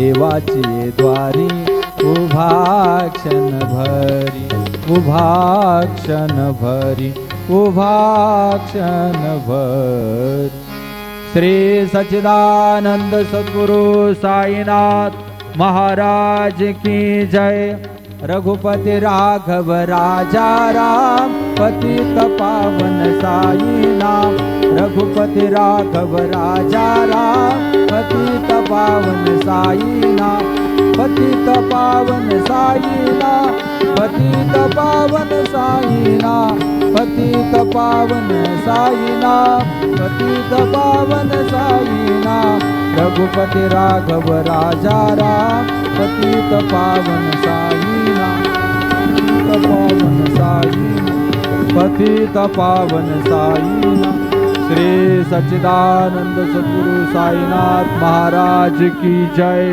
देवाची द्वारी उभा क्षण भरी, उभा क्षण भरी, उभा क्षण भरी। श्री सच्चिदानंद सद्गुरु साईनाथ महाराज की जय। रघुपति राघव राजा राम, पतित पावन साई नाम। रघुपति राघव राजा राम, पतित पावन साई नाम। पतित पावन साई नाम, पतित पावन साई नाम। पतित पावन साई नाम, पतित पावन साई नाम। रघुपति राघव राजा राम, पतित पावन साई नाम। पतित पावन साई नाम, पतित पावन साई नाम। श्री सच्चिदानंद सद्गुरु साईनाथ महाराज की जय।